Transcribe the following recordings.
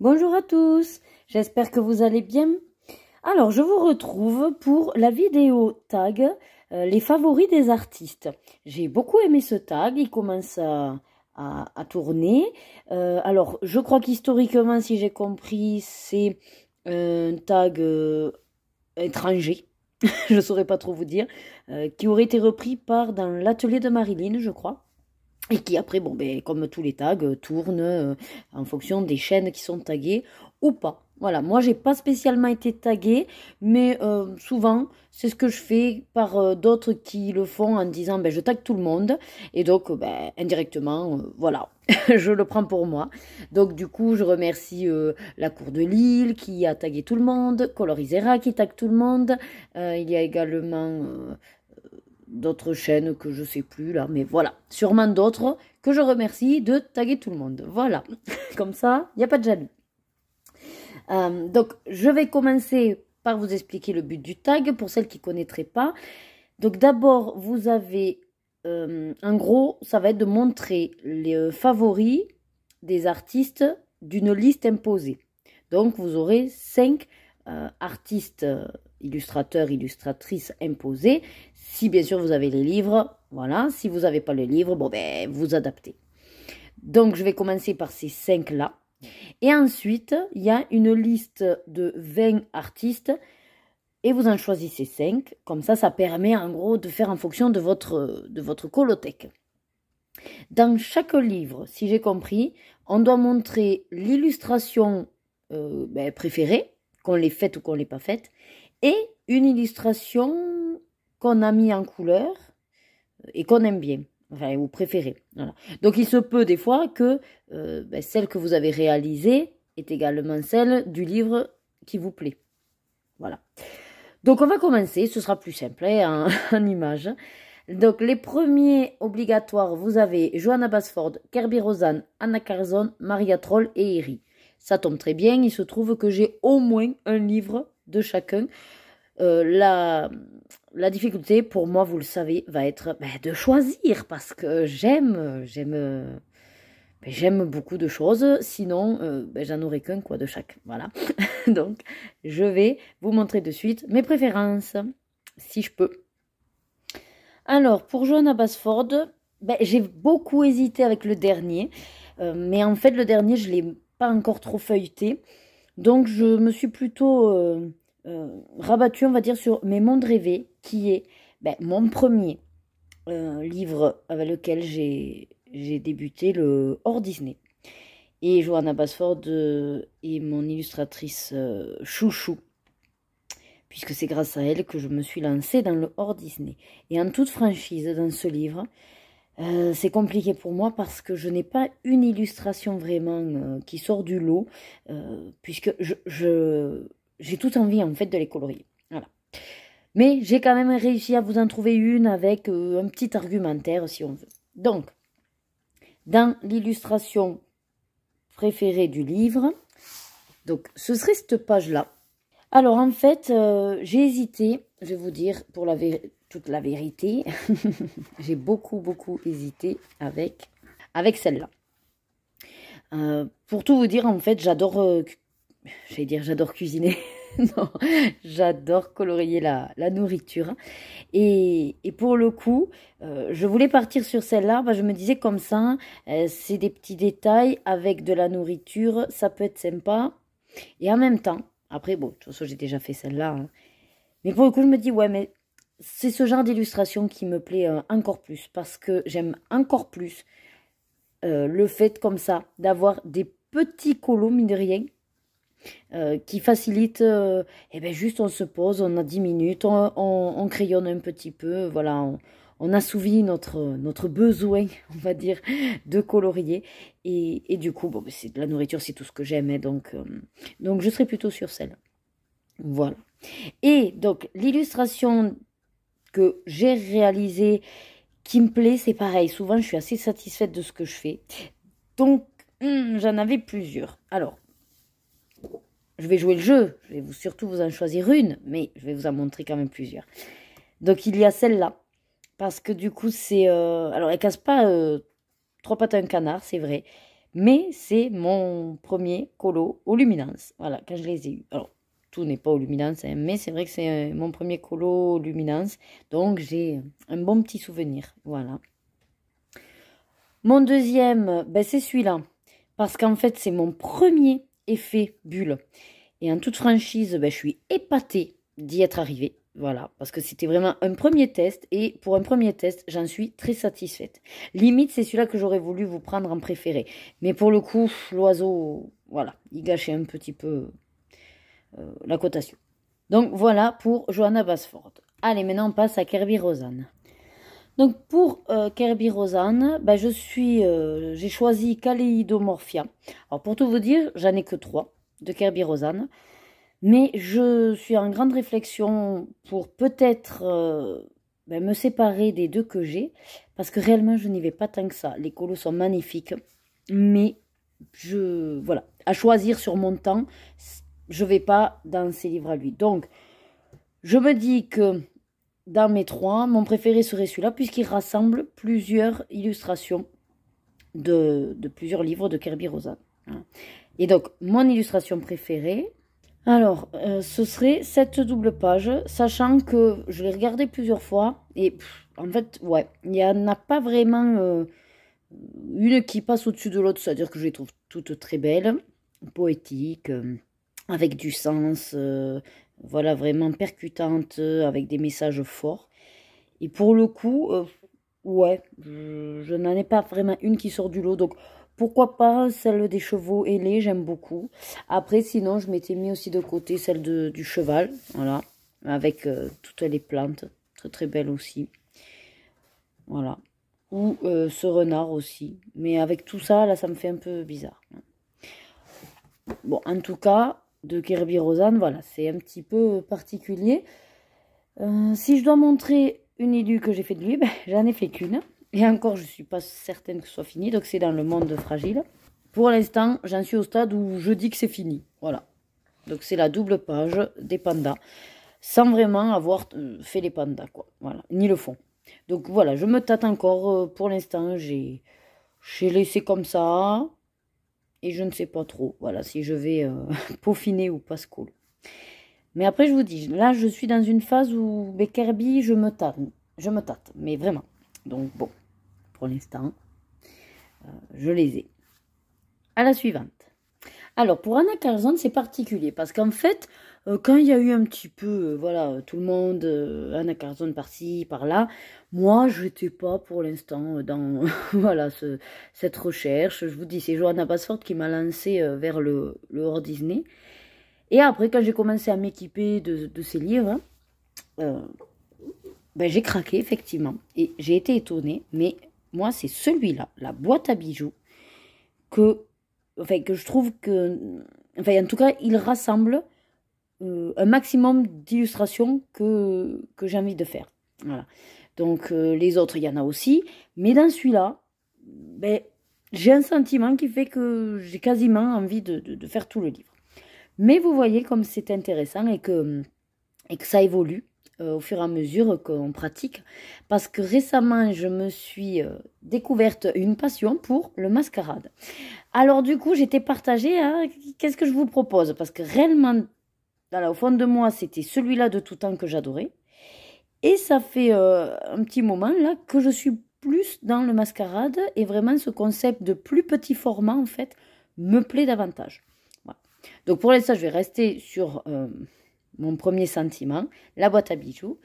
Bonjour à tous, j'espère que vous allez bien. Alors, je vous retrouve pour la vidéo tag les favoris des artistes. J'ai beaucoup aimé ce tag, il commence à tourner. Alors, je crois qu'historiquement, si j'ai compris, c'est un tag étranger, je ne saurais pas trop vous dire, qui aurait été repris dans l'atelier de Marilyn, je crois. Et qui après, bon, ben, comme tous les tags, tournent en fonction des chaînes qui sont taguées ou pas. Voilà, moi, j'ai pas spécialement été taguée, mais souvent, c'est ce que je fais par d'autres qui le font en disant, ben, je tague tout le monde. Et donc, ben, indirectement, voilà, je le prends pour moi. Donc, du coup, je remercie la Cour de Lille qui a tagué tout le monde, Colorisera qui tague tout le monde. Il y a également d'autres chaînes que je sais plus là, mais voilà, sûrement d'autres que je remercie de taguer tout le monde. Voilà, comme ça, il n'y a pas de jaloux. Donc, je vais commencer par vous expliquer le but du tag pour celles qui ne connaîtraient pas. Donc, d'abord, vous avez, en gros, ça va être de montrer les favoris des artistes d'une liste imposée. Donc, vous aurez 5 artistes, illustrateurs, illustratrices imposés. Si bien sûr vous avez les livres, voilà. Si vous n'avez pas les livres, bon ben vous adaptez. Donc je vais commencer par ces 5 là. Et ensuite, il y a une liste de 20 artistes et vous en choisissez 5. Comme ça permet en gros de faire en fonction de votre colothèque. Dans chaque livre, si j'ai compris, on doit montrer l'illustration préférée, qu'on l'ait faite ou qu'on ne l'ait pas faite, et une illustration qu'on a mis en couleur et qu'on aime bien, enfin, ou préférée. Voilà. Donc il se peut des fois que celle que vous avez réalisée est également celle du livre qui vous plaît. Voilà. Donc on va commencer, ce sera plus simple hein, en images. Donc les premiers obligatoires, vous avez Johanna Basford, Kerby Rosan, Anna Carson, Maria Troll et Eri. Ça tombe très bien, il se trouve que j'ai au moins un livre de chacun. La difficulté pour moi, vous le savez, va être de choisir parce que j'aime beaucoup de choses. Sinon, j'en aurai qu'un de chaque. Voilà. Donc, je vais vous montrer de suite mes préférences, si je peux. Alors, pour Johanna Basford, j'ai beaucoup hésité avec le dernier. Mais en fait, le dernier, je ne l'ai pas encore trop feuilleté. Donc, je me suis plutôt rabattu, on va dire, sur Mes mondes rêvés, qui est mon premier livre avec lequel j'ai débuté, le hors Disney. Et Johanna Basford est mon illustratrice chouchou, puisque c'est grâce à elle que je me suis lancée dans le hors Disney. Et en toute franchise, dans ce livre, c'est compliqué pour moi parce que je n'ai pas une illustration vraiment qui sort du lot, puisque j'ai toute envie en fait de les colorier. Voilà. Mais j'ai quand même réussi à vous en trouver une avec un petit argumentaire si on veut. Donc, dans l'illustration préférée du livre, donc ce serait cette page-là. Alors en fait, j'ai hésité, je vais vous dire pour toute la vérité, j'ai beaucoup hésité avec celle-là. Pour tout vous dire, en fait, j'adore cuisiner. Non, j'adore colorier la nourriture. Et pour le coup, je voulais partir sur celle-là. Je me disais comme ça, c'est des petits détails avec de la nourriture, ça peut être sympa. Et en même temps, après, bon, de toute façon, j'ai déjà fait celle-là. Hein. Mais pour le coup, je me dis, ouais, mais c'est ce genre d'illustration qui me plaît encore plus. Parce que j'aime encore plus le fait comme ça d'avoir des petits colos, mine de rien, qui facilitent, juste on se pose, on a 10 minutes, on crayonne un petit peu, voilà, on assouvit notre besoin, on va dire, de colorier. Et du coup, bon, c'est de la nourriture, c'est tout ce que j'aime, hein, donc je serai plutôt sur celle. Voilà. Et donc, l'illustration que j'ai réalisée, qui me plaît, c'est pareil. Souvent, je suis assez satisfaite de ce que je fais. Donc, j'en avais plusieurs. Alors, je vais jouer le jeu. Je vais surtout vous en choisir une, mais je vais vous en montrer quand même plusieurs. Donc, il y a celle-là. Parce que du coup, c'est... alors, elle casse pas 3 pattes à un canard, c'est vrai. Mais c'est mon premier colo au Luminance. Voilà, quand je les ai eus. Alors, tout n'est pas au Luminance, hein, mais c'est vrai que c'est mon premier colo au Luminance. Donc, j'ai un bon petit souvenir. Voilà. Mon deuxième, ben, c'est celui-là. Parce qu'en fait, c'est mon premier effet bulle. Et en toute franchise, ben, je suis épatée d'y être arrivée. Voilà, parce que c'était vraiment un premier test. Et pour un premier test, j'en suis très satisfaite. Limite, c'est celui-là que j'aurais voulu vous prendre en préféré. Mais pour le coup, l'oiseau, voilà, il gâchait un petit peu la cotation. Donc voilà pour Johanna Basford. Allez, maintenant on passe à Kerby Rosanne. Donc pour Kerby Rosanne, ben, j'ai choisi Kaleidomorphia. Alors pour tout vous dire, j'en ai que 3 de Kerby Rosanne. Mais je suis en grande réflexion pour peut-être ben, me séparer des 2 que j'ai. Parce que réellement, je n'y vais pas tant que ça. Les colos sont magnifiques. Mais voilà, à choisir sur mon temps, je ne vais pas dans ces livres à lui. Donc, je me dis que dans mes 3, mon préféré serait celui-là, puisqu'il rassemble plusieurs illustrations de plusieurs livres de Kerby Rosanne. Et donc, mon illustration préférée, alors, ce serait cette double page, sachant que je l'ai regardé plusieurs fois, et en fait, ouais, il n'y en a pas vraiment une qui passe au-dessus de l'autre, c'est-à-dire que je les trouve toutes très belles, poétiques, avec du sens, voilà, vraiment percutantes, avec des messages forts. Et pour le coup, ouais, je n'en ai pas vraiment une qui sort du lot, donc pourquoi pas celle des chevaux ailés, j'aime beaucoup. Après, sinon, je m'étais mis aussi de côté celle du cheval, voilà, avec toutes les plantes, très très belle aussi. Voilà. Ou ce renard aussi. Mais avec tout ça, là, ça me fait un peu bizarre. Bon, en tout cas, de Kerby Rosanne, voilà, c'est un petit peu particulier. Si je dois montrer une illu que j'ai fait de lui, ben, j'en ai fait qu'une. Et encore, je ne suis pas certaine que ce soit fini. Donc, c'est dans le monde fragile. Pour l'instant, j'en suis au stade où je dis que c'est fini. Voilà. Donc, c'est la double page des pandas. Sans vraiment avoir fait les pandas, quoi. Voilà. Ni le fond. Donc, voilà. Je me tâte encore. Pour l'instant, j'ai laissé comme ça. Et je ne sais pas trop. Voilà. Si je vais peaufiner ou pas ce coup. Mais après, je vous dis, là, je suis dans une phase où mes Kerby, je me tâte. Je me tâte. Mais vraiment. Donc, bon. Pour l'instant, je les ai. À la suivante. Alors, pour Anna Carzon, c'est particulier. Parce qu'en fait, quand il y a eu un petit peu, voilà, tout le monde, Anna Carzon par-ci, par-là, moi, je n'étais pas pour l'instant dans voilà, cette recherche. Je vous dis, c'est Johanna Basford qui m'a lancé vers le hors Disney. Et après, quand j'ai commencé à m'équiper de ces livres, ben, j'ai craqué, effectivement. Et j'ai été étonnée, mais moi, c'est celui-là, la boîte à bijoux, que je trouve que... Enfin, en tout cas, il rassemble un maximum d'illustrations que j'ai envie de faire. Voilà. Donc, les autres, il y en a aussi. Mais dans celui-là, ben, j'ai un sentiment qui fait que j'ai quasiment envie de faire tout le livre. Mais vous voyez comme c'est intéressant et que ça évolue au fur et à mesure qu'on pratique. Parce que récemment, je me suis découverte une passion pour le mascarade. Alors du coup, j'étais partagée à qu'est-ce que je vous propose. Parce que réellement, voilà, au fond de moi, c'était celui-là de tout temps que j'adorais. Et ça fait un petit moment là que je suis plus dans le mascarade. Et vraiment, ce concept de plus petit format, en fait, me plaît davantage. Voilà. Donc pour l'instant, je vais rester sur... mon premier sentiment, la boîte à bijoux.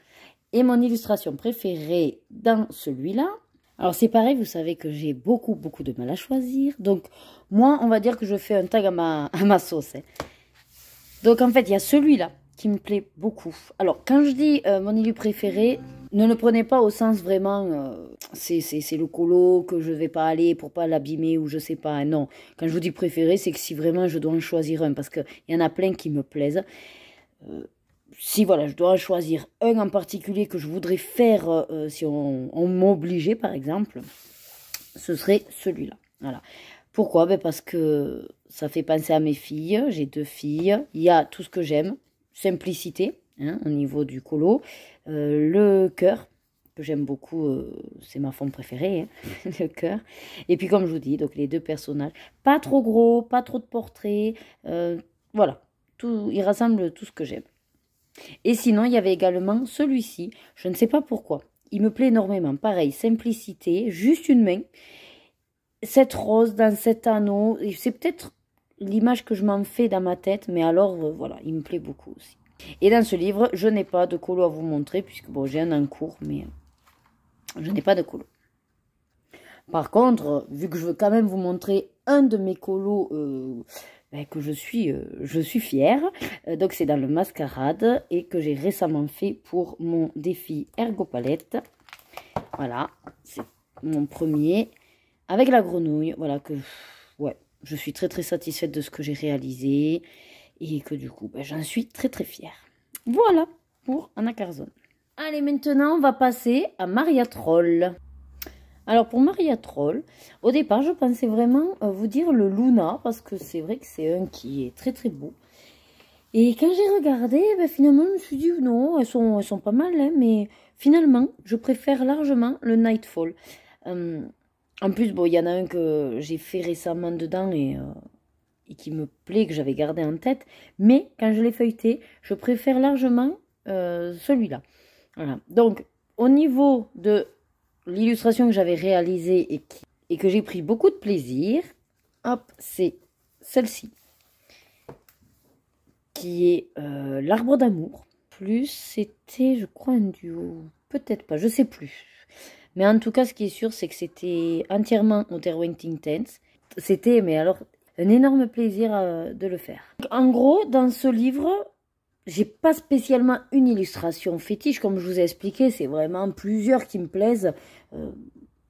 Et mon illustration préférée dans celui-là. Alors c'est pareil, vous savez que j'ai beaucoup de mal à choisir. Donc moi, on va dire que je fais un tag à ma sauce. Hein. Donc en fait, il y a celui-là qui me plaît beaucoup. Alors quand je dis mon illu préféré, ne le prenez pas au sens vraiment, c'est le colo que je vais pas aller pour pas l'abîmer ou je sais pas. Non, quand je vous dis préféré, c'est que si vraiment je dois en choisir un, parce qu'il y en a plein qui me plaisent. Si voilà, je dois choisir un en particulier que je voudrais faire si on m'obligeait par exemple, ce serait celui-là. Voilà. Pourquoi? Ben parce que ça fait penser à mes filles, j'ai 2 filles, il y a tout ce que j'aime, simplicité hein, au niveau du colo, le cœur, que j'aime beaucoup, c'est ma forme préférée, hein, le cœur. Et puis comme je vous dis, donc les deux personnages, pas trop gros, pas trop de portraits, voilà, tout, il rassemble tout ce que j'aime. Et sinon, il y avait également celui-ci, je ne sais pas pourquoi, il me plaît énormément, pareil, simplicité, juste une main, cette rose dans cet anneau, c'est peut-être l'image que je m'en fais dans ma tête, mais alors, voilà, il me plaît beaucoup aussi. Et dans ce livre, je n'ai pas de colo à vous montrer, puisque bon, j'ai un en cours, mais je n'ai pas de colo. Par contre, vu que je veux quand même vous montrer un de mes colos que je suis fière, donc c'est dans le Mascarade et que j'ai récemment fait pour mon défi Ergopalette. Voilà, c'est mon premier avec la grenouille. Voilà que, ouais, je suis très très satisfaite de ce que j'ai réalisé et que du coup, j'en suis très très fière. Voilà pour Anna Carzon. Allez, maintenant on va passer à Maria Troll. Alors pour Maria Troll, au départ je pensais vraiment vous dire le Luna, parce que c'est vrai que c'est un qui est très très beau. Et quand j'ai regardé, finalement je me suis dit non, elles sont pas mal, hein, mais finalement je préfère largement le Nightfall. En plus, bon, il y en a un que j'ai fait récemment dedans et qui me plaît, que j'avais gardé en tête, mais quand je l'ai feuilleté, je préfère largement celui-là. Voilà, donc au niveau de l'illustration que j'avais réalisée et que j'ai pris beaucoup de plaisir, hop, c'est celle-ci, qui est l'arbre d'amour. Plus, c'était, je crois, un duo. Peut-être pas, je sais plus. Mais en tout cas, ce qui est sûr, c'est que c'était entièrement au Derwentings Tense. C'était, mais alors, un énorme plaisir de le faire. En gros, dans ce livre, j'ai pas spécialement une illustration fétiche, comme je vous ai expliqué, c'est vraiment plusieurs qui me plaisent.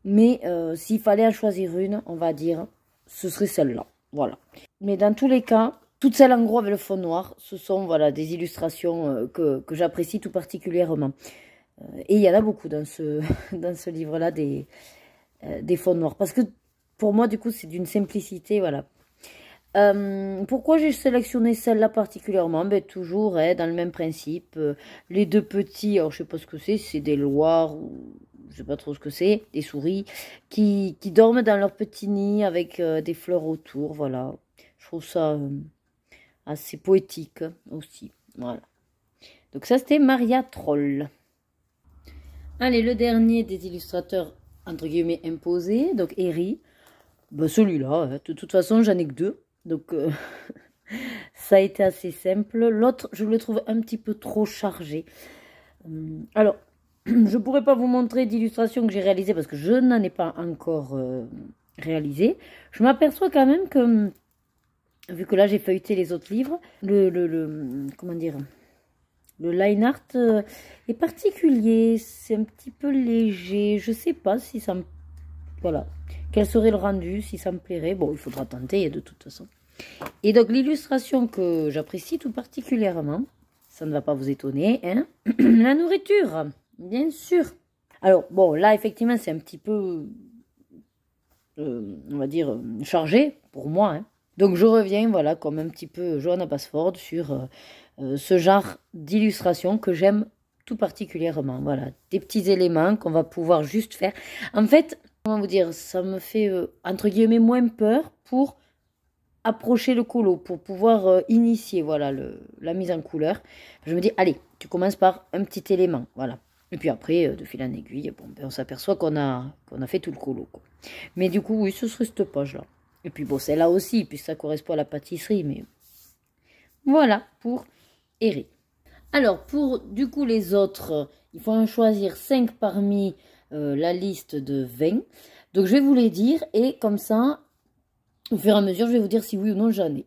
Mais s'il fallait en choisir une, on va dire, ce serait celle-là. Voilà. Mais dans tous les cas, toutes celles en gros avec le fond noir, ce sont voilà, des illustrations que j'apprécie tout particulièrement. Et il y en a beaucoup dans ce livre-là, des fonds noirs. Parce que pour moi, du coup, c'est d'une simplicité, voilà. Pourquoi j'ai sélectionné celle-là particulièrement? Toujours dans le même principe. Les deux petits, alors je sais pas ce que c'est des loirs ou je sais pas trop ce que c'est, des souris qui dorment dans leur petit nid avec des fleurs autour. Voilà, je trouve ça assez poétique aussi. Voilà. Donc ça c'était Maria Troll. Allez, le dernier des illustrateurs entre guillemets imposés, donc Eri. Celui-là, de toute façon j'en ai que deux. Donc, ça a été assez simple. L'autre, je le trouve un petit peu trop chargé. Alors, je ne pourrais pas vous montrer d'illustration que j'ai réalisée parce que je n'en ai pas encore réalisé. Je m'aperçois quand même que, vu que là j'ai feuilleté les autres livres, comment dire, le line art est particulier. C'est un petit peu léger. Je ne sais pas si ça me... Voilà. Quel serait le rendu, si ça me plairait. Bon, il faudra tenter de toute façon. Et donc l'illustration que j'apprécie tout particulièrement, ça ne va pas vous étonner, hein, la nourriture, bien sûr. Alors bon, là effectivement c'est un petit peu, on va dire, chargé pour moi. Hein. Donc je reviens, voilà, comme un petit peu Johanna Basford sur ce genre d'illustration que j'aime tout particulièrement. Voilà, des petits éléments qu'on va pouvoir juste faire. En fait, comment vous dire, ça me fait, entre guillemets, moins peur pour approcher le colo, pour pouvoir initier voilà, la mise en couleur. Je me dis, allez, tu commences par un petit élément, voilà. Et puis après, de fil en aiguille, bon, on s'aperçoit qu'on a fait tout le colo. Quoi. Mais du coup, oui, ce serait cette page-là. Et puis bon, celle-là aussi, puisque ça correspond à la pâtisserie, mais voilà, pour Eri. Alors, pour du coup les autres, il faut en choisir 5 parmi la liste de 20. Donc, je vais vous les dire, et comme ça... Au fur et à mesure, je vais vous dire si oui ou non j'en ai.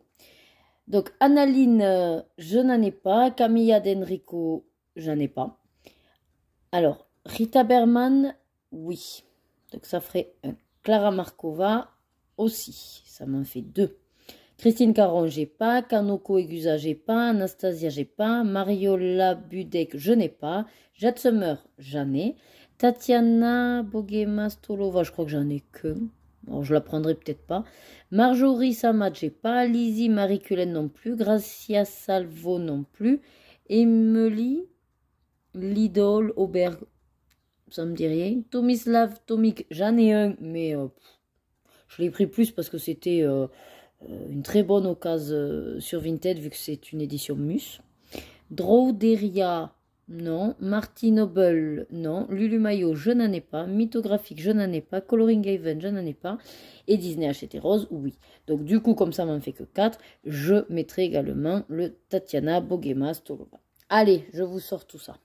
Donc, Annaline, je n'en ai pas. Camilla d'Enrico, j'en ai pas. Alors, Rita Berman, oui. Donc, ça ferait un. Clara Markova aussi. Ça m'en fait 2. Christine Caron, j'ai pas. Kanoko Egusa, j'ai pas. Anastasia, j'ai pas. Mariola Budek, je n'ai pas. Jade Summer, j'en ai. Tatiana Bogema Stolova, je crois que j'en ai que. Bon, je la prendrai peut-être pas. Marjorie Samad, j'ai pas. Lizzie Marie-Cullen non plus. Gracia Salvo non plus. Emily Lidl Auberg. ça me dit rien. Tomislav Tomic, j'en ai un, mais je l'ai pris plus parce que c'était une très bonne occasion sur Vinted, vu que c'est une édition Mus. Drowderia, non. Marty Noble, non. Lulu Mayo, je n'en ai pas. Mythographique, je n'en ai pas. Coloring Haven, je n'en ai pas. Et Disney Hachette Rose, oui. Donc du coup, comme ça m'en fait que 4, je mettrai également le Tatiana Bogema Stolova. Allez, je vous sors tout ça.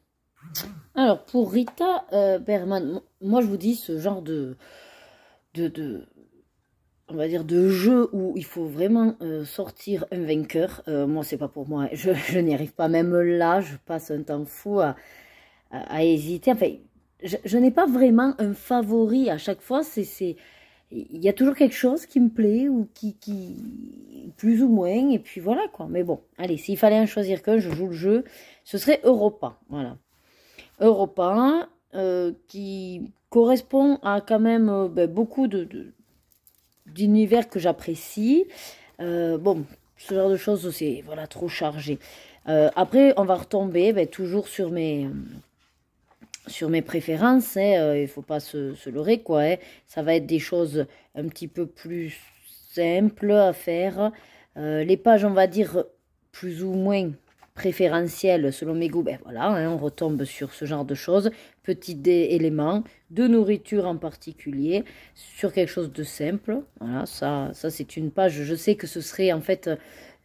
Alors, pour Rita Berman, moi je vous dis, ce genre on va dire de jeu où il faut vraiment sortir un vainqueur, moi c'est pas pour moi, je n'y arrive pas, même là je passe un temps fou à hésiter, enfin je n'ai pas vraiment un favori à chaque fois, il y a toujours quelque chose qui me plaît ou qui plus ou moins, et puis voilà quoi. Mais bon, allez, s'il fallait en choisir qu'un, je joue le jeu, ce serait Europa, voilà. Europa, qui correspond à quand même beaucoup d'univers que j'apprécie. Bon, ce genre de choses, c'est voilà, trop chargé. Après, on va retomber toujours sur mes préférences. Hein, il ne faut pas se leurrer, quoi. Hein. Ça va être des choses un petit peu plus simples à faire. Les pages, on va dire, plus ou moins préférentielles selon mes goûts. Ben voilà, hein, on retombe sur ce genre de choses. Petits éléments, de nourriture en particulier, sur quelque chose de simple. Voilà, ça c'est une page, je sais que ce serait en fait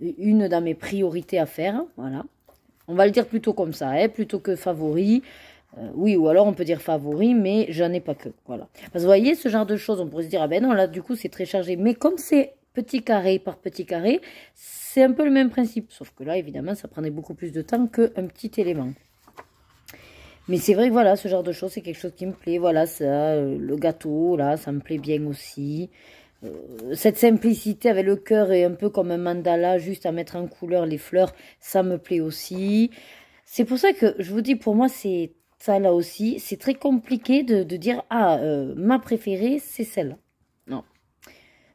une de mes priorités à faire. Voilà. On va le dire plutôt comme ça, hein, plutôt que favori. Oui, ou alors on peut dire favori, mais j'en ai pas que. Voilà. Parce que vous voyez, ce genre de choses, on pourrait se dire, ah ben non, là du coup c'est très chargé. Mais comme c'est petit carré par petit carré, c'est un peu le même principe. Sauf que là, évidemment, ça prenait beaucoup plus de temps qu'un petit élément. Mais c'est vrai que voilà, ce genre de choses, c'est quelque chose qui me plaît. Voilà, ça, le gâteau, là, ça me plaît bien aussi. Cette simplicité avec le cœur et un peu comme un mandala, juste à mettre en couleur les fleurs, ça me plaît aussi. C'est pour ça que je vous dis, pour moi, c'est ça là aussi. C'est très compliqué de dire, ah, ma préférée, c'est celle-là. Non.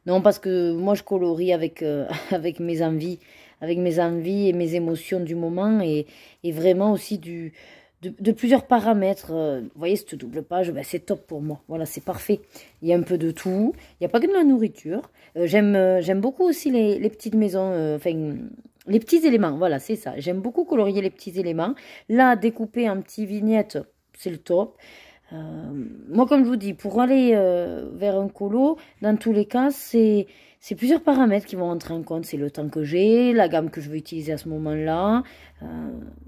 Non, parce que moi, je colorie avec, avec mes envies et mes émotions du moment et vraiment aussi de plusieurs paramètres. Vous voyez, cette double page, ben, c'est top pour moi. Voilà, c'est parfait. Il y a un peu de tout. Il n'y a pas que de la nourriture. J'aime beaucoup aussi les petites maisons, enfin, les petits éléments. Voilà, c'est ça. J'aime beaucoup colorier les petits éléments. Là, découper en petites vignettes, c'est le top. Moi, comme je vous dis, pour aller vers un colo, dans tous les cas, c'est plusieurs paramètres qui vont entrer en compte. C'est le temps que j'ai, la gamme que je vais utiliser à ce moment-là. Vous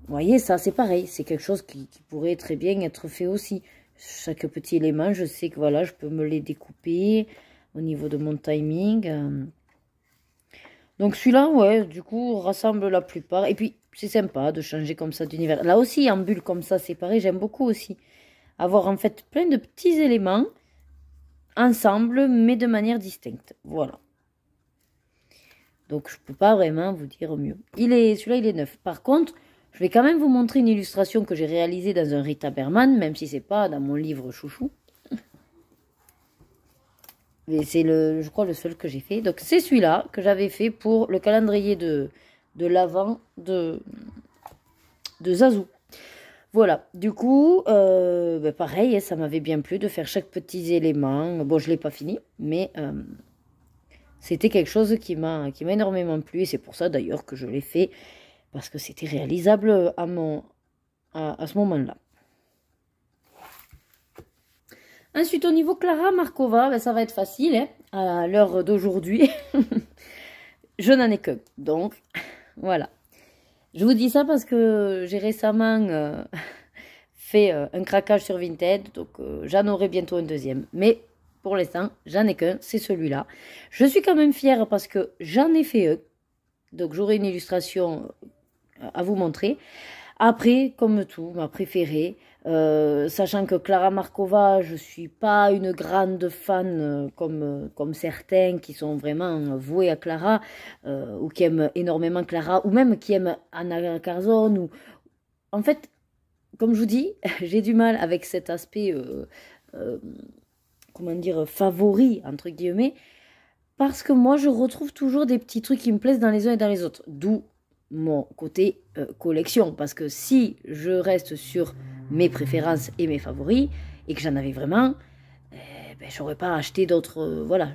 voyez, ça, c'est pareil. C'est quelque chose qui pourrait très bien être fait aussi. Chaque petit élément, je sais que voilà, je peux me les découper au niveau de mon timing. Donc celui-là, ouais, du coup, rassemble la plupart. Et puis, c'est sympa de changer comme ça d'univers. Là aussi, en bulle comme ça, c'est pareil, j'aime beaucoup aussi. Avoir en fait plein de petits éléments ensemble, mais de manière distincte. Voilà. Donc, je ne peux pas vraiment vous dire mieux. Celui-là, il est neuf. Par contre, je vais quand même vous montrer une illustration que j'ai réalisée dans un Rita Berman, même si ce n'est pas dans mon livre chouchou. Mais c'est, je crois, le seul que j'ai fait. Donc, c'est celui-là que j'avais fait pour le calendrier de l'Avent de Zazou. Voilà, du coup, pareil, ça m'avait bien plu de faire chaque petit élément. Bon, je ne l'ai pas fini, mais c'était quelque chose qui m'a énormément plu. Et c'est pour ça d'ailleurs que je l'ai fait, parce que c'était réalisable à ce moment-là. Ensuite, au niveau Clara Markova, ben, ça va être facile, hein, à l'heure d'aujourd'hui. Je n'en ai que. Donc, voilà. Je vous dis ça parce que j'ai récemment fait un craquage sur Vinted. Donc, j'en aurai bientôt un deuxième. Mais pour l'instant, j'en ai qu'un. C'est celui-là. Je suis quand même fière parce que j'en ai fait un. Donc, j'aurai une illustration à vous montrer. Après, comme tout, ma préférée, sachant que Clara Markova, je ne suis pas une grande fan comme certains qui sont vraiment voués à Clara, ou qui aiment énormément Clara, ou même qui aiment Anna Carzon. En fait, comme je vous dis, j'ai du mal avec cet aspect, comment dire, favori, entre guillemets, parce que moi, je retrouve toujours des petits trucs qui me plaisent dans les uns et dans les autres. D'où mon côté collection, parce que si je reste sur mes préférences et mes favoris, et que j'en avais vraiment, ben, j'aurais pas acheté d'autres, voilà,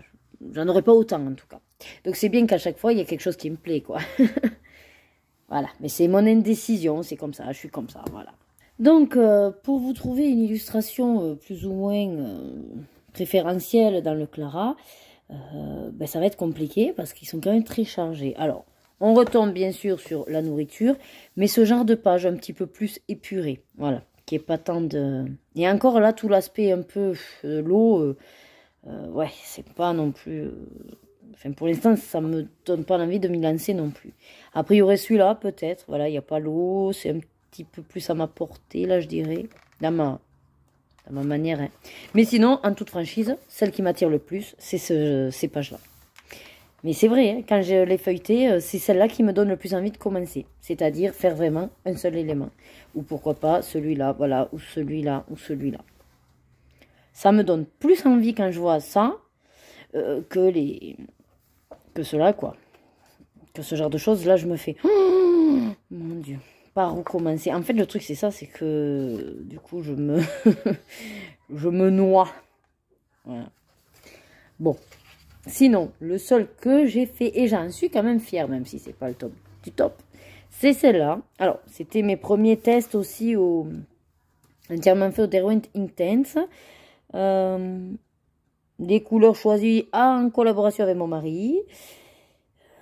j'en aurais pas autant en tout cas. Donc c'est bien qu'à chaque fois, il y a quelque chose qui me plaît, quoi. Voilà, mais c'est mon indécision, c'est comme ça, je suis comme ça, voilà. Donc, pour vous trouver une illustration plus ou moins préférentielle dans le Clara, ben, ça va être compliqué parce qu'ils sont quand même très chargés. Alors, on retombe bien sûr sur la nourriture, mais ce genre de page un petit peu plus épurée, voilà, qui est pas tant de... Et encore là, tout l'aspect un peu l'eau, ouais, c'est pas non plus... Enfin, pour l'instant, ça me donne pas l'envie de m'y lancer non plus. Après, il y aurait celui-là, peut-être. Voilà, il n'y a pas l'eau. C'est un petit peu plus à ma portée, là, je dirais. Dans ma manière. Hein. Mais sinon, en toute franchise, celle qui m'attire le plus, c'est ces pages-là. Mais c'est vrai, hein, quand je l'ai feuilleté, c'est celle-là qui me donne le plus envie de commencer. C'est-à-dire faire vraiment un seul élément. Ou pourquoi pas celui-là, voilà, ou celui-là, ou celui-là. Ça me donne plus envie quand je vois ça que cela, quoi. Que ce genre de choses, là, je me fais... Oh, mon Dieu, par où commencer? En fait, le truc, c'est ça, c'est que, du coup, je me... je me noie. Voilà. Bon. Sinon, le seul que j'ai fait, et j'en suis quand même fière, même si c'est pas le top du top, c'est celle-là. Alors, c'était mes premiers tests aussi entièrement fait au Derwent Intense. Des couleurs choisies en collaboration avec mon mari.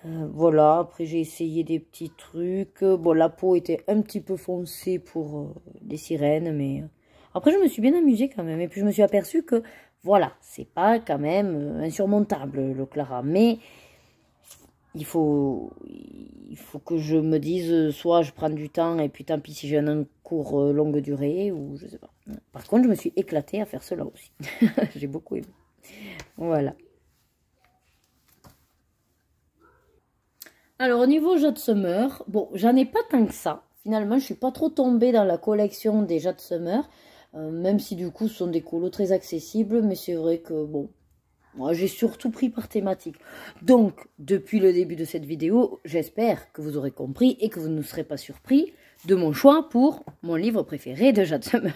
Voilà, après j'ai essayé des petits trucs. Bon, la peau était un petit peu foncée pour les sirènes, mais après je me suis bien amusée quand même. Et puis je me suis aperçue que, voilà, c'est pas quand même insurmontable le Clara. Mais il faut que je me dise, soit je prends du temps et puis tant pis si j'ai un cours longue durée, ou je sais pas. Par contre, je me suis éclatée à faire cela aussi. J'ai beaucoup aimé. Voilà. Alors, au niveau Jade Summer, bon, j'en ai pas tant que ça. Finalement, je suis pas trop tombée dans la collection des Jade Summer. Même si, du coup, ce sont des colos très accessibles. Mais c'est vrai que, bon, moi, j'ai surtout pris par thématique. Donc, depuis le début de cette vidéo, j'espère que vous aurez compris et que vous ne serez pas surpris de mon choix pour mon livre préféré de Jade Summer.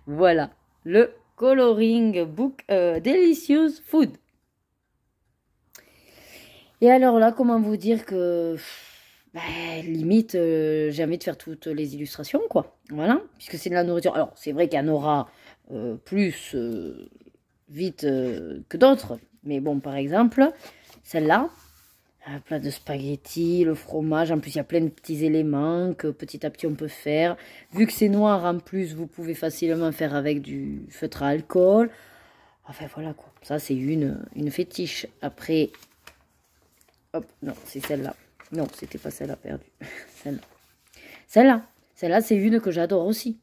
Voilà, le Coloring Book Delicious Food. Et alors là, comment vous dire que, limite, j'ai envie de faire toutes les illustrations, quoi. Voilà, puisque c'est de la nourriture. Alors, c'est vrai qu'il y en aura plus vite que d'autres. Mais bon, par exemple, celle-là, un plat de spaghettis, le fromage. En plus, il y a plein de petits éléments que petit à petit on peut faire. Vu que c'est noir en plus, vous pouvez facilement faire avec du feutre à alcool. Enfin, voilà, quoi. Ça, c'est une fétiche. Après... Hop, non, c'est celle-là. Non, c'était pas celle-là perdue. Celle-là. Celle-là, c'est une que j'adore aussi.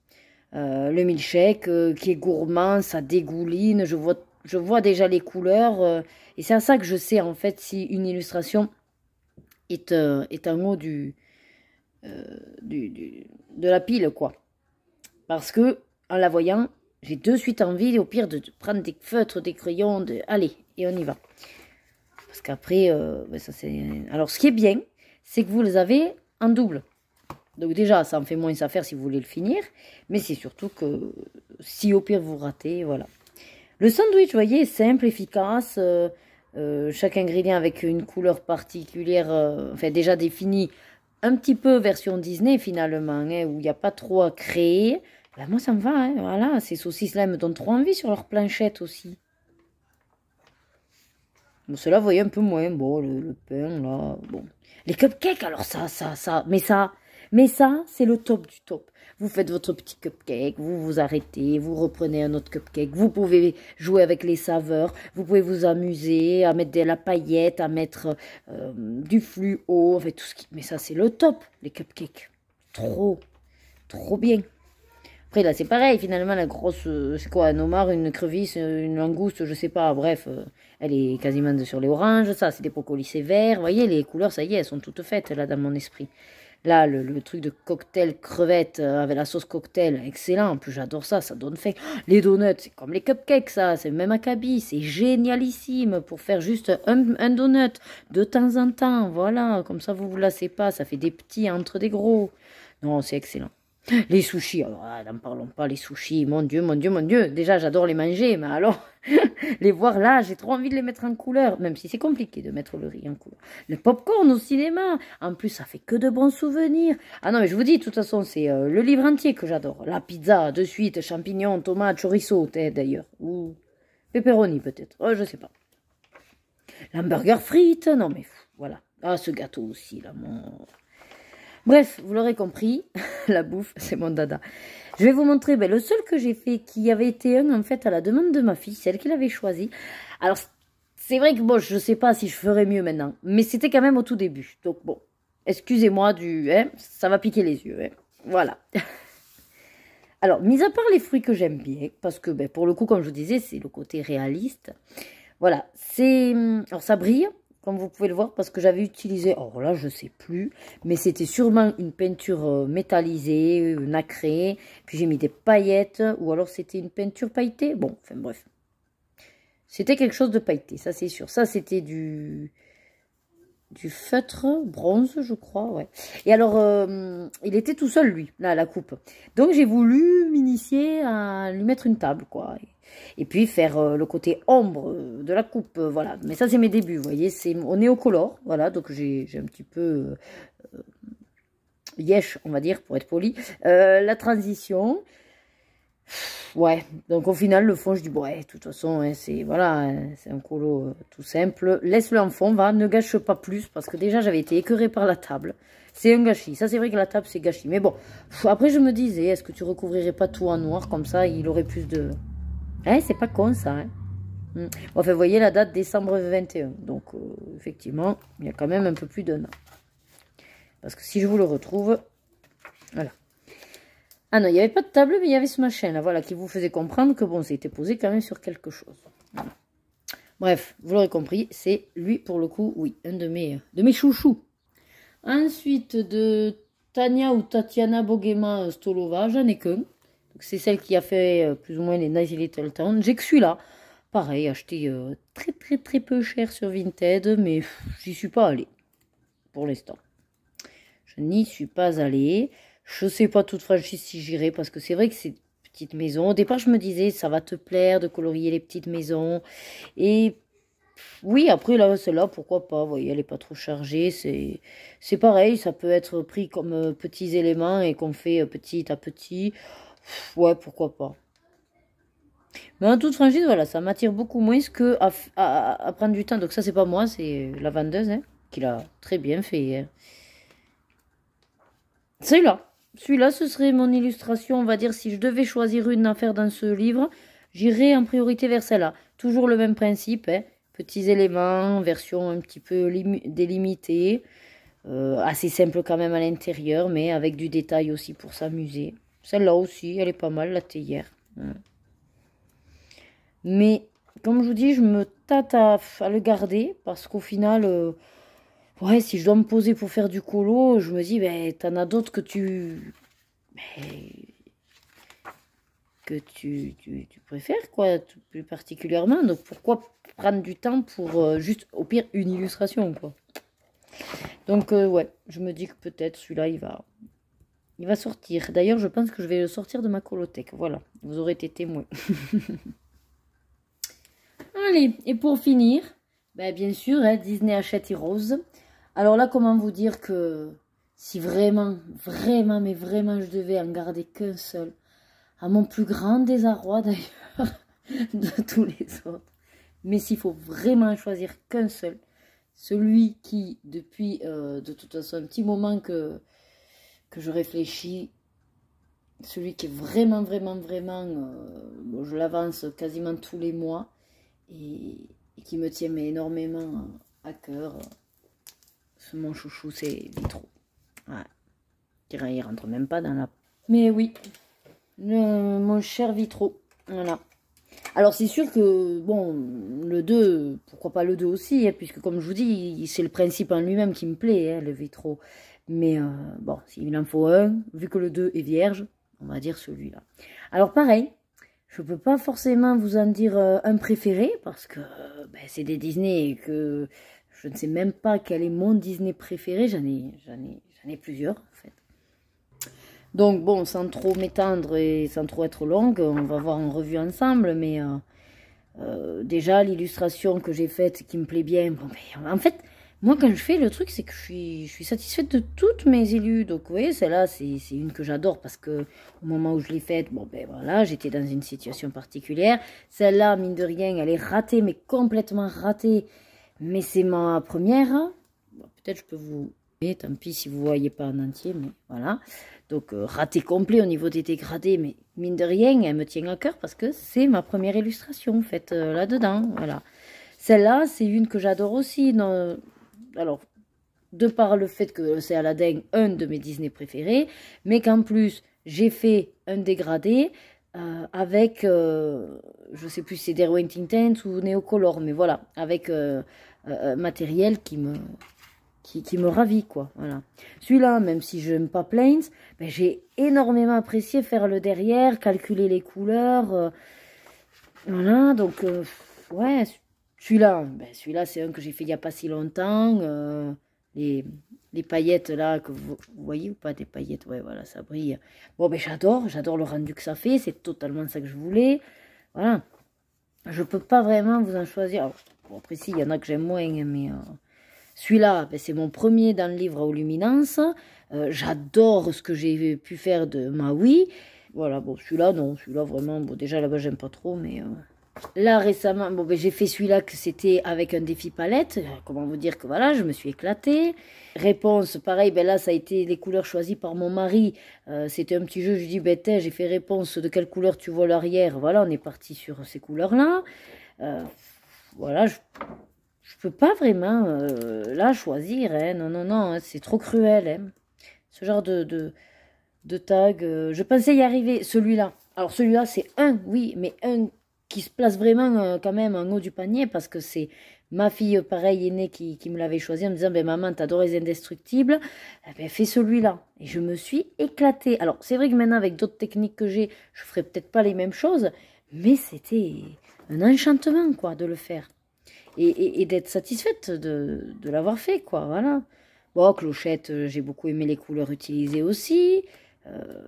Le milkshake qui est gourmand, ça dégouline. Je vois déjà les couleurs. Et c'est à ça que je sais, en fait, si une illustration est en haut de la pile, quoi. Parce que, en la voyant, j'ai de suite envie, au pire, de prendre des feutres, des crayons. Allez, et on y va. Parce qu'après, ça c'est... Alors, ce qui est bien, c'est que vous les avez en double. Donc déjà, ça en fait moins à faire si vous voulez le finir. Mais c'est surtout que si au pire vous ratez, voilà. Le sandwich, vous voyez, est simple, efficace. Chaque ingrédient avec une couleur particulière, enfin déjà définie. Un petit peu version Disney finalement, hein, où il n'y a pas trop à créer. Ben, moi, ça me va, hein, voilà. Ces saucisses-là, elles me donnent trop envie sur leur planchette aussi. Bon, cela, vous voyez, un peu moins. Bon, le pain, là, bon. Les cupcakes, alors mais ça, c'est le top du top. Vous faites votre petit cupcake, vous vous arrêtez, vous reprenez un autre cupcake. Vous pouvez jouer avec les saveurs, vous pouvez vous amuser, à mettre de la paillette, à mettre du fluo, en fait, tout ce qui... Mais ça, c'est le top, les cupcakes. Trop bien. Après, là, c'est pareil, finalement, la grosse, c'est quoi, un homard, une crevice, une langouste, je sais pas, bref, elle est quasiment sur les oranges, ça, c'est des brocolis verts, vous voyez, les couleurs, ça y est, elles sont toutes faites, là, dans mon esprit. Là, le truc de cocktail crevette avec la sauce cocktail, excellent, en plus, j'adore ça, ça donne faim. Les donuts, c'est comme les cupcakes, ça, c'est même acabit, c'est génialissime pour faire juste un donut de temps en temps, voilà, comme ça, vous vous lassez pas, ça fait des petits entre des gros. Non, c'est excellent. Les sushis, alors n'en parlons pas, les sushis, mon Dieu, mon Dieu, mon Dieu. Déjà, j'adore les manger, mais alors, les voir là, j'ai trop envie de les mettre en couleur, même si c'est compliqué de mettre le riz en couleur. Le popcorn au cinéma, en plus, ça fait que de bons souvenirs. Ah non, mais je vous dis, de toute façon, c'est le livre entier que j'adore. La pizza, de suite, champignons, tomates, chorizo, d'ailleurs. Ou pepperoni, peut-être, je sais pas. L'hamburger frites, non mais, voilà. Ah, ce gâteau aussi, là, mon... Bref, vous l'aurez compris, la bouffe, c'est mon dada. Je vais vous montrer le seul que j'ai fait, qui avait été un, en fait, à la demande de ma fille, celle qui l'avait choisi. Alors, c'est vrai que, bon, je ne sais pas si je ferais mieux maintenant, mais c'était quand même au tout début. Donc, bon, excusez-moi ça va piquer les yeux, voilà. Alors, mis à part les fruits que j'aime bien, parce que, pour le coup, comme je vous disais, c'est le côté réaliste. Voilà, alors ça brille. Comme vous pouvez le voir, parce que j'avais utilisé, alors là, je sais plus, mais c'était sûrement une peinture métallisée, nacrée, puis j'ai mis des paillettes, ou alors c'était une peinture pailletée, bon, enfin bref. C'était quelque chose de pailleté, ça c'est sûr. Ça, c'était du feutre bronze, je crois, ouais. Et alors, il était tout seul, lui, là, à la coupe. Donc, j'ai voulu m'initier à lui mettre une table, quoi. Et puis, faire le côté ombre de la coupe, voilà. Mais ça, c'est mes débuts, vous voyez. On est au color, voilà. Donc, j'ai un petit peu yesh, on va dire, pour être poli. La transition... Ouais, donc au final, le fond, je dis, bon, ouais, de toute façon, c'est voilà, c'est un colo tout simple. Laisse-le en fond, va, ne gâche pas plus, parce que déjà, j'avais été écœurée par la table. C'est un gâchis. Ça, c'est vrai que la table, c'est gâchis. Mais bon, après, je me disais, est-ce que tu recouvrirais pas tout en noir, comme ça, il aurait plus de... c'est pas con, ça, Bon, enfin, vous voyez la date, décembre 21. Donc, effectivement, il y a quand même un peu plus d'un an. Parce que si je vous le retrouve, voilà. Ah non, il n'y avait pas de table, mais il y avait ce machin là, voilà, qui vous faisait comprendre que bon, c'était posé quand même sur quelque chose. Voilà. Bref, vous l'aurez compris, c'est lui pour le coup, oui, un de mes chouchous. Ensuite, de Tania ou Tatiana Bogema Stolova, j'en ai qu'un. C'est celle qui a fait plus ou moins les Nice Little Town. J'ai que celui-là. Pareil, acheté très très très peu cher sur Vinted, mais j'y suis pas allée pour l'instant. Je n'y suis pas allée. Je sais pas toute franchise si j'irai parce que c'est vrai que c'est une petite maison. Au départ, je me disais, ça va te plaire de colorier les petites maisons. Et oui, après, là, celle-là, pourquoi pas. Vous voyez, elle n'est pas trop chargée. C'est pareil, ça peut être pris comme petits éléments et qu'on fait petit à petit. Ouais, pourquoi pas. Mais en toute franchise, voilà, ça m'attire beaucoup moins que à prendre du temps. Donc ça, c'est pas moi, c'est la vendeuse qui l'a très bien fait. Celui-là, ce serait mon illustration, on va dire, si je devais choisir une à faire dans ce livre, j'irais en priorité vers celle-là. Toujours le même principe, petits éléments, version un petit peu délimitée, assez simple quand même à l'intérieur, mais avec du détail aussi pour s'amuser. Celle-là aussi, elle est pas mal, la théière. Mais, comme je vous dis, je me tâte à le garder, parce qu'au final... ouais, si je dois me poser pour faire du colo, je me dis, t'en as d'autres que tu préfères, quoi, plus particulièrement. Donc, pourquoi prendre du temps pour juste, au pire, une illustration, quoi. Donc, ouais, je me dis que peut-être celui-là, il va sortir. D'ailleurs, je pense que je vais le sortir de ma colothèque. Voilà, vous aurez été témoin. Allez, et pour finir, bien sûr, Disney Hachette Heroes. Alors là, comment vous dire que si vraiment, vraiment, mais vraiment, je devais en garder qu'un seul, à mon plus grand désarroi d'ailleurs, de tous les autres, mais s'il faut vraiment choisir qu'un seul, celui qui, depuis de toute façon un petit moment que je réfléchis, celui qui est vraiment, vraiment, vraiment, bon, je l'avance quasiment tous les mois, et qui me tient énormément à cœur. Mon chouchou, c'est Vitro. Ouais. Il rentre même pas dans la... Mais oui, mon cher Vitro. Voilà. Alors, c'est sûr que, bon, le 2, pourquoi pas le 2 aussi, puisque comme je vous dis, c'est le principe en lui-même qui me plaît, le Vitro. Mais bon, s'il en faut un, vu que le 2 est vierge, on va dire celui-là. Alors, pareil, je peux pas forcément vous en dire un préféré, parce que c'est des Disney et que... Je ne sais même pas quel est mon Disney préféré. J'en ai plusieurs, en fait. Donc bon, sans trop m'étendre et sans trop être longue, on va voir en revue ensemble, mais déjà l'illustration que j'ai faite qui me plaît bien, bon, mais, en fait, moi quand je fais le truc, c'est que je suis satisfaite de toutes mes élus. Donc vous voyez, celle-là, c'est une que j'adore parce que au moment où je l'ai faite, bon ben voilà, j'étais dans une situation particulière. Celle-là, mine de rien, elle est ratée, mais complètement ratée. Mais c'est ma première. Bon, peut-être je peux vous... Et tant pis si vous ne voyez pas en entier, mais voilà. Donc raté complet au niveau des dégradés, mais mine de rien, elle me tient à cœur parce que c'est ma première illustration faite là-dedans. Voilà. Celle-là, c'est une que j'adore aussi. Alors, de par le fait que c'est Aladdin, un de mes Disney préférés, mais qu'en plus, j'ai fait un dégradé avec, je sais plus si c'est Derwent Intense ou Neocolor, mais voilà, avec matériel qui me ravit, quoi. Voilà. Celui-là, même si je n'aime pas Plains, ben, j'ai énormément apprécié faire le derrière, calculer les couleurs. Voilà, donc, ouais, celui-là, ben, c'est un que j'ai fait il n'y a pas si longtemps. Les paillettes, là, que vous voyez ou pas, des paillettes, ouais, voilà, ça brille. Bon, ben, j'adore le rendu que ça fait, c'est totalement ça que je voulais. Voilà. Je peux pas vraiment vous en choisir. Alors, bon, après, si, il y en a que j'aime moins, mais... celui-là, ben, c'est mon premier dans le livre à luminance. J'adore ce que j'ai pu faire de Maui. Voilà, bon, celui-là, non, celui-là, vraiment, bon, déjà là-bas, j'aime pas trop, mais là, récemment, bon, ben, j'ai fait celui-là que c'était avec un défi palette. Comment vous dire que voilà, je me suis éclatée. Réponse, pareil, ben là, ça a été les couleurs choisies par mon mari. C'était un petit jeu, je lui dis, ben, j'ai fait réponse de quelle couleur tu vois l'arrière. Voilà, on est parti sur ces couleurs-là. Voilà, je peux pas vraiment là choisir, hein. Non, non, non, hein, c'est trop cruel, hein. Ce genre de tag. Je pensais y arriver, celui-là. Alors celui-là, c'est un, oui, mais un qui se place vraiment quand même en haut du panier parce que c'est ma fille, pareil, aînée, qui me l'avait choisi en me disant, ben maman, t'adores les indestructibles, eh ben, fais celui-là. Et je me suis éclatée. Alors c'est vrai que maintenant, avec d'autres techniques que j'ai, je ferai peut-être pas les mêmes choses, mais c'était un enchantement, quoi, de le faire. Et d'être satisfaite de l'avoir fait, quoi, voilà. Bon, clochette, j'ai beaucoup aimé les couleurs utilisées aussi.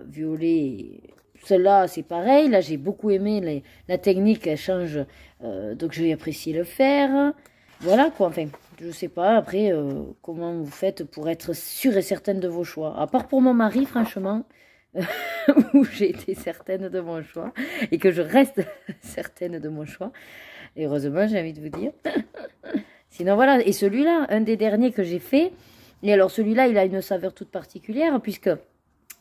Violet, celle-là, c'est pareil. Là, j'ai beaucoup aimé la technique, elle change, donc j'ai apprécié le faire. Voilà, quoi, enfin, je sais pas, après, comment vous faites pour être sûre et certaine de vos choix. À part pour mon mari, franchement, où j'ai été certaine de mon choix, et que je reste certaine de mon choix. Et heureusement, j'ai envie de vous dire. Sinon, voilà. Et celui-là, un des derniers que j'ai fait. Et alors, celui-là, il a une saveur toute particulière puisque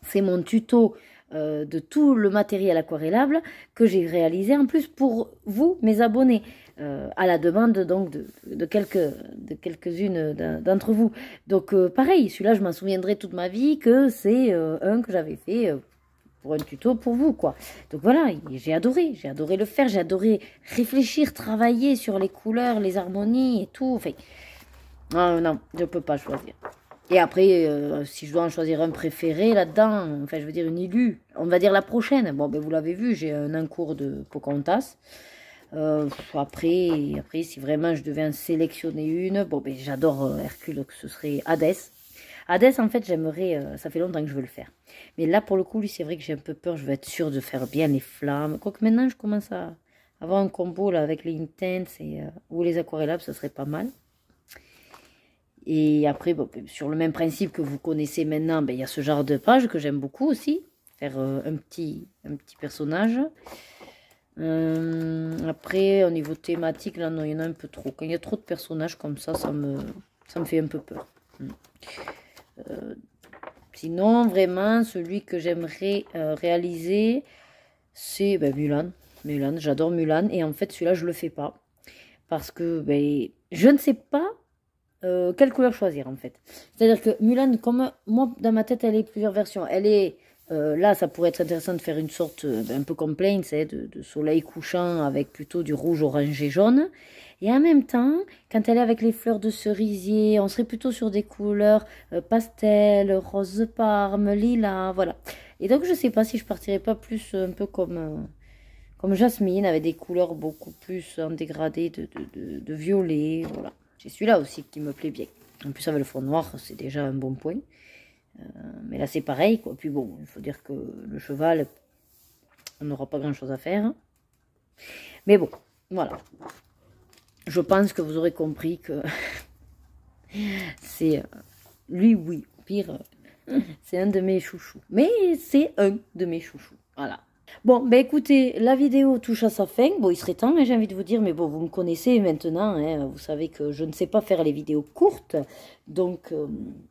c'est mon tuto de tout le matériel aquarellable que j'ai réalisé en plus pour vous, mes abonnés, à la demande donc de quelques-unes d'entre vous. Donc, pareil, celui-là, je m'en souviendrai toute ma vie que c'est un que j'avais fait pour un tuto pour vous, quoi. Donc voilà, j'ai adoré le faire, j'ai adoré réfléchir, travailler sur les couleurs, les harmonies et tout. Enfin, non, non, je ne peux pas choisir. Et après, si je dois en choisir un préféré là-dedans, enfin, je veux dire une élue, on va dire la prochaine. Bon, ben vous l'avez vu, j'ai un encours de Pocahontas. Après, si vraiment je devais en sélectionner une, bon, ben j'adore Hercule, que ce serait Hadès. Hadès, en fait, j'aimerais, ça fait longtemps que je veux le faire. Mais là, pour le coup, lui, c'est vrai que j'ai un peu peur, je veux être sûre de faire bien les flammes. Quoique maintenant, je commence à avoir un combo là avec les Intense ou les aquarellables, ça serait pas mal. Et après, bon, sur le même principe que vous connaissez maintenant, ben, il y a ce genre de page que j'aime beaucoup aussi. Faire un petit personnage. Après, au niveau thématique, là, non, il y en a un peu trop. Quand il y a trop de personnages comme ça me fait un peu peur. Sinon, vraiment, celui que j'aimerais réaliser, c'est ben, Mulan. Mulan, j'adore Mulan. Et en fait, celui-là, je le fais pas. Parce que ben, je ne sais pas quelle couleur choisir, en fait. C'est-à-dire que Mulan, comme moi, dans ma tête, elle est plusieurs versions. Elle est... là, ça pourrait être intéressant de faire une sorte un peu comme Plains, de soleil couchant avec plutôt du rouge, orange et jaune. Et en même temps, quand elle est avec les fleurs de cerisier, on serait plutôt sur des couleurs pastel, rose de Parme, lilas, voilà. Et donc, je ne sais pas si je partirais pas plus un peu comme Jasmine, avec des couleurs beaucoup plus en dégradé de violet, voilà. J'ai celui-là aussi qui me plaît bien. En plus, avec le fond noir, c'est déjà un bon point. Mais là, c'est pareil, quoi. Puis bon, il faut dire que le cheval, on n'aura pas grand-chose à faire. Mais bon, voilà. Je pense que vous aurez compris que c'est... lui, oui. Au pire, c'est un de mes chouchous. Mais c'est un de mes chouchous. Voilà. Bon, ben écoutez, la vidéo touche à sa fin. Bon, il serait temps, hein, j'ai envie de vous dire, mais bon, vous me connaissez maintenant, hein, vous savez que je ne sais pas faire les vidéos courtes, donc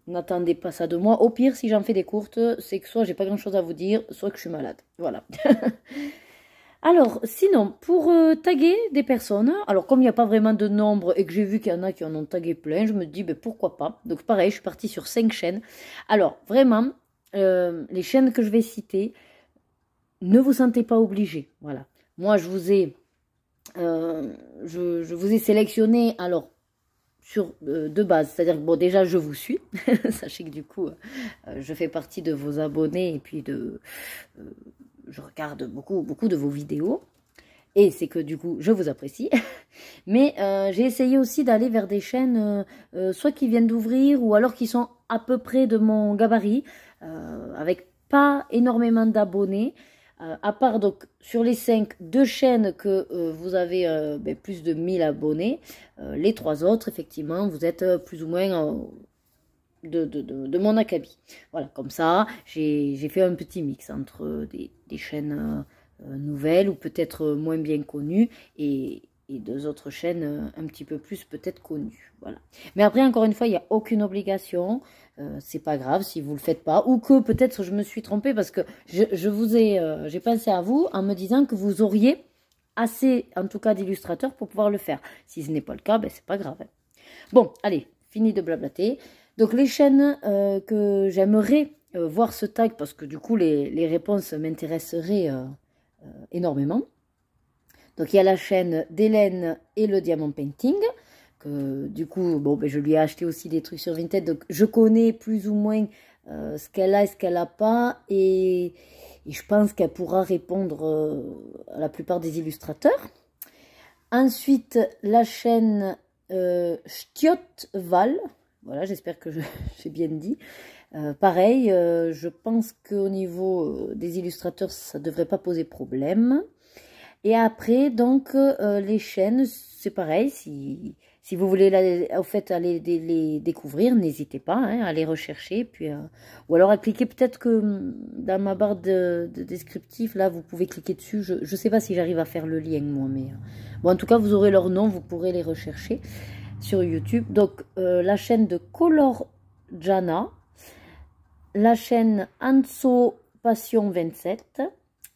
n'attendez pas ça de moi. Au pire, si j'en fais des courtes, c'est que soit j'ai pas grand-chose à vous dire, soit que je suis malade. Voilà. Alors, sinon, pour taguer des personnes, alors comme il n'y a pas vraiment de nombre et que j'ai vu qu'il y en a qui en ont tagué plein, je me dis, ben, pourquoi pas. Donc pareil, je suis partie sur 5 chaînes. Alors, vraiment, les chaînes que je vais citer... Ne vous sentez pas obligé, voilà. Moi, je vous ai sélectionné, alors, sur de base. C'est-à-dire que, bon, déjà, je vous suis. Sachez que, du coup, je fais partie de vos abonnés et puis je regarde beaucoup de vos vidéos. Et c'est que, du coup, je vous apprécie. Mais j'ai essayé aussi d'aller vers des chaînes, soit qui viennent d'ouvrir ou alors qui sont à peu près de mon gabarit, avec pas énormément d'abonnés. À part donc sur les 5, 2 chaînes que vous avez plus de 1000 abonnés, les 3 autres, effectivement, vous êtes plus ou moins de mon acabit. Voilà, comme ça, j'ai fait un petit mix entre des chaînes nouvelles ou peut-être moins bien connues et 2 autres chaînes un petit peu plus peut-être connues. Voilà. Mais après, encore une fois, il n'y a aucune obligation. C'est pas grave si vous le faites pas. Ou que peut-être je me suis trompée parce que j'ai pensé à vous en me disant que vous auriez assez, en tout cas, d'illustrateurs pour pouvoir le faire. Si ce n'est pas le cas, ben c'est pas grave. Bon, allez, fini de blablater. Donc les chaînes que j'aimerais voir ce tag, parce que du coup les réponses m'intéresseraient énormément. Donc il y a la chaîne d'Hélène et le Diamond Painting, que du coup, bon, ben, je lui ai acheté aussi des trucs sur Vinted, donc je connais plus ou moins ce qu'elle a et ce qu'elle n'a pas, et je pense qu'elle pourra répondre à la plupart des illustrateurs. Ensuite, la chaîne Stiotval, voilà, j'espère que j'ai bien dit. Pareil, je pense qu'au niveau des illustrateurs, ça ne devrait pas poser problème. Et après, donc, les chaînes, c'est pareil, si vous voulez au fait aller les découvrir, n'hésitez pas hein, à les rechercher. Puis, ou alors à cliquer, peut-être que dans ma barre de descriptif, là, vous pouvez cliquer dessus. Je ne sais pas si j'arrive à faire le lien, moi, mais... bon, en tout cas, vous aurez leur nom, vous pourrez les rechercher sur YouTube. Donc, la chaîne de Color Jana, la chaîne Anso Passion 27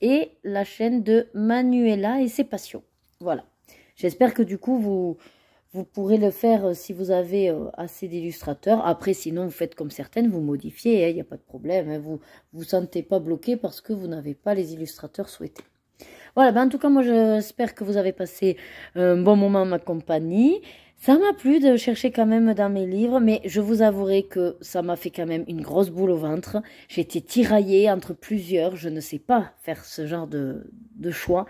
et la chaîne de Manuela et ses passions. Voilà. J'espère que du coup, vous pourrez le faire si vous avez assez d'illustrateurs. Après, sinon, vous faites comme certaines, vous modifiez, il n'y a pas de problème. Hein, vous ne sentez pas bloqué parce que vous n'avez pas les illustrateurs souhaités. Voilà, ben en tout cas, moi, j'espère que vous avez passé un bon moment en ma compagnie. Ça m'a plu de chercher quand même dans mes livres, mais je vous avouerai que ça m'a fait quand même une grosse boule au ventre. J'ai été tiraillée entre plusieurs, je ne sais pas faire ce genre de choix.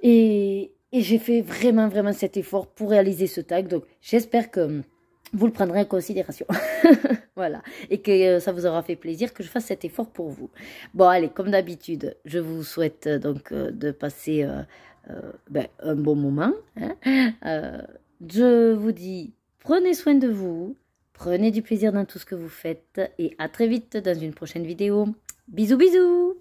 Et j'ai fait vraiment cet effort pour réaliser ce tag, donc j'espère que vous le prendrez en considération. Voilà, et que ça vous aura fait plaisir que je fasse cet effort pour vous. Bon, allez, comme d'habitude, je vous souhaite donc de passer un bon moment. Hein. Je vous dis, prenez soin de vous, prenez du plaisir dans tout ce que vous faites et à très vite dans une prochaine vidéo. Bisous, bisous!